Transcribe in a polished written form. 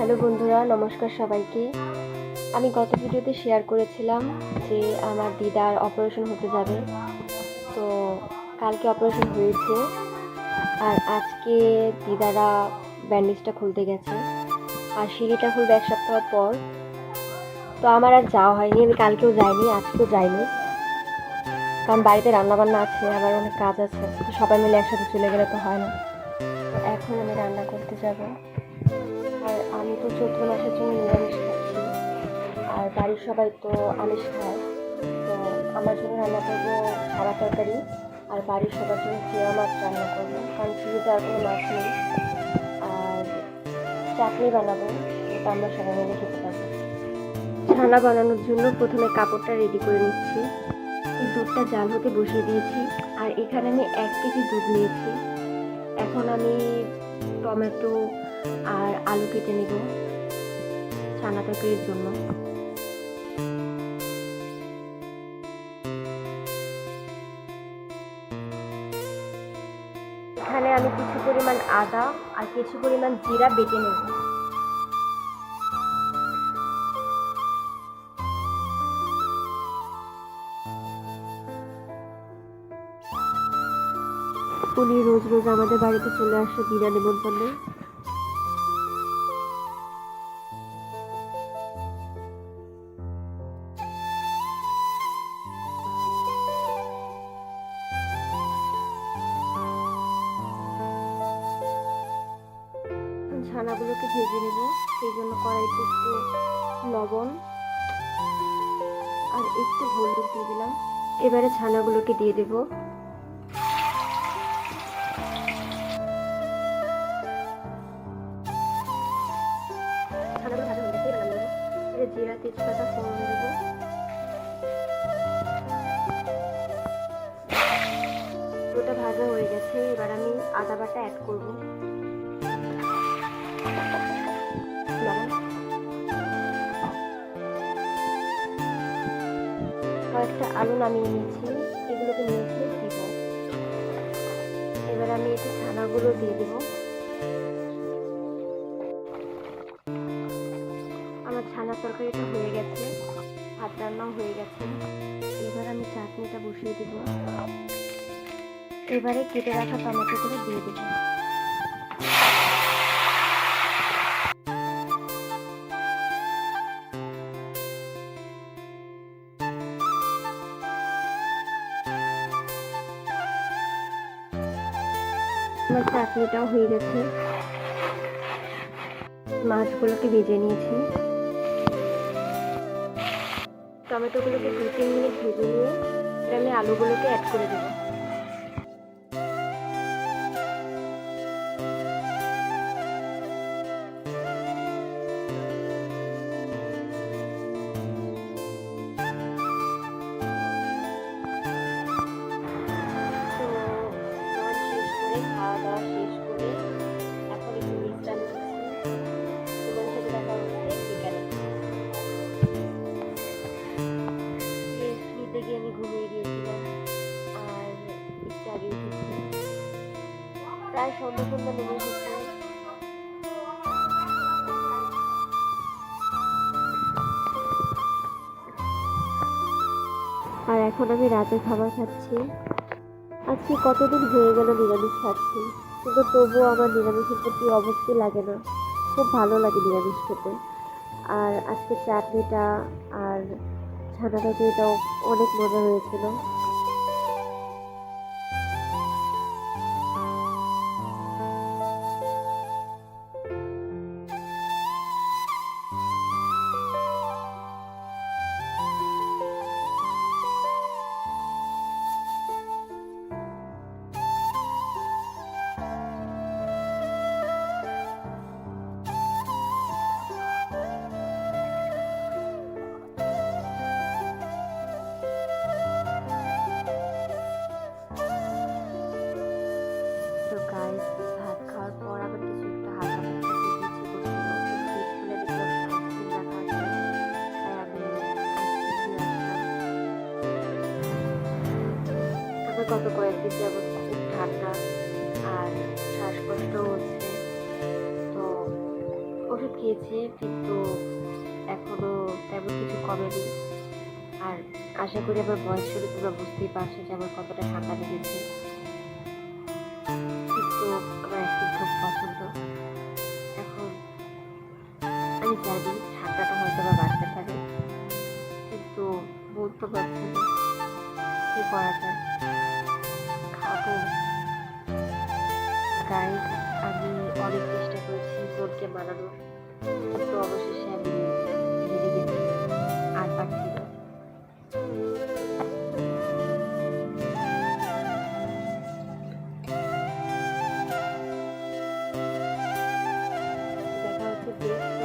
Hello বন্ধুরা, নমস্কার সবাইকে। আমি গত ভিডিওতে শেয়ার করেছিলাম যে আমার দিদার অপারেশন হতে যাবে। তো কালকে অপারেশন হয়েছে আর আজকে দিদারা ব্যান্ডেজটা খুলতে গেছে আর সিঁড়িটা খুলবে এক সপ্তাহ পর। তো আমার আর যাওয়া হয়নি, আমি কালকেও যাইনি, আজকেও যাইনি, কারণ বাড়িতে রান্নাবান্না আছে, আবার অনেক কাজ আছে। তো সবাই মিলে একসাথে চলে গেলে তো হয় না। তো এখন আমি রান্না করতে যাব। আর আমি তো চৈত্র মাসের জন্য নিরামিষ খাচ্ছি, আর বাড়ির সবাই তো আমিষ খায়। তো আমার জন্য রান্না করবো সাদা তরকারি, আর বাড়ির সবার জন্য জিয়া মাছ রান্না করবো, কারণ ফ্রিজে আর কোনো মাছ নেই। আর চাটনি বানাবো, যেটা আমরা সবাই মিলে খেতে পারবো। ছানা বানানোর জন্য প্রথমে কাপড়টা রেডি করে নিচ্ছি। এই দুধটা জাল হতে বসিয়ে দিয়েছি, আর এখানে আমি 1 কেজি দুধ নিয়েছি। এখন আমি টমেটো আর আলু কেটে নেব ছানা তরকারির জন্য। এখানে আমি কিছু পরিমাণ আদা আর কিছু পরিমাণ জিরা বেটে নেব। উনি রোজ রোজ আমাদের বাড়িতে চলে আসে বিনা নিমন্ত্রণে। ছানাগুলোকে ভেজে নেব, সেই জন্য কড়াইতে একটু লবণ আর একটু হলুদ দিয়ে দিলাম। এবারে ছানাগুলোকে দিয়ে দেব। ছানাগুলো ভাজা হয়ে গেছে, এবার আমি জিরা তেজপাতা ফোড়ন দেব। ওটা ভাজা হয়ে গেছে, এবার আমি আদা বাটা অ্যাড করব। কয়েকটা আলু নামিয়ে নিয়েছি, এগুলোকে নিয়েছি দিব। এবার আমি এতে ছানাগুলো দিয়ে দেব। আমার ছানা তরকারিটা হয়ে গেছে, ভাত রান্নাও হয়ে গেছে। এবার আমি চাটনিটা বসিয়ে দেব। এবারে কেটে রাখা টমেটোগুলো দিয়ে দেব। আমার চাটনিটাও হয়ে গেছে। মাছগুলোকে ভেজে নিয়েছি। টমেটোগুলোকে 2-3 মিনিট ভেজে নিয়ে আমি আলুগুলোকে অ্যাড করে দেব। খাওয়া দাওয়া শেষ করে এখন একটু বিশ্রাম নিচ্ছি। তোমাদের সাথে দেখা হচ্ছে বিকালে। শুতে গিয়ে আমি ঘুমিয়ে গিয়েছিলাম আর একটু আগে উঠেছি, প্রায় সন্ধ্যা নেমে এসেছে। আর এখন আমি রাতের খাবার খাচ্ছি। আজকে কতদিন হয়ে গেল নিরামিষ খাচ্ছি, কিন্তু তবুও আমার নিরামিষের প্রতি অভক্তি লাগে না, খুব ভালো লাগে নিরামিষ খেতে। আর আজকে চাটনিটা আর ছানা তরকারিটাও অনেক মজা হয়েছিল। তো গাইস, ভাত খাওয়ার পর আবার কিছু একটা হালকা গত কয়েকদিন যাবৎ খুব ঠান্ডা আর শ্বাসকষ্ট হচ্ছে, তো ওষুধ খেয়েছে, কিন্তু এখনো তেমন কিছু কমেনি। আর আশা করি আমার ভয়েস শুনে তোমরা বুঝতেই পারছো যে আমার কতটা ঠান্ডা লেগেছে। কিন্তু আমার আইসক্রিম খুব পছন্দ। এখন আমি জানি ঠান্ডাটা হয়তো বা বাড়তে পারে, কিন্তু মন তো মানছে না। কি করা যায়, খাবো। গাইস, আমি অনেক চেষ্টা করেছি মনকে মানানোর, কিন্তু অবশেষে আমি হেরে গেছি। আর পারছি না। দেখা হচ্ছে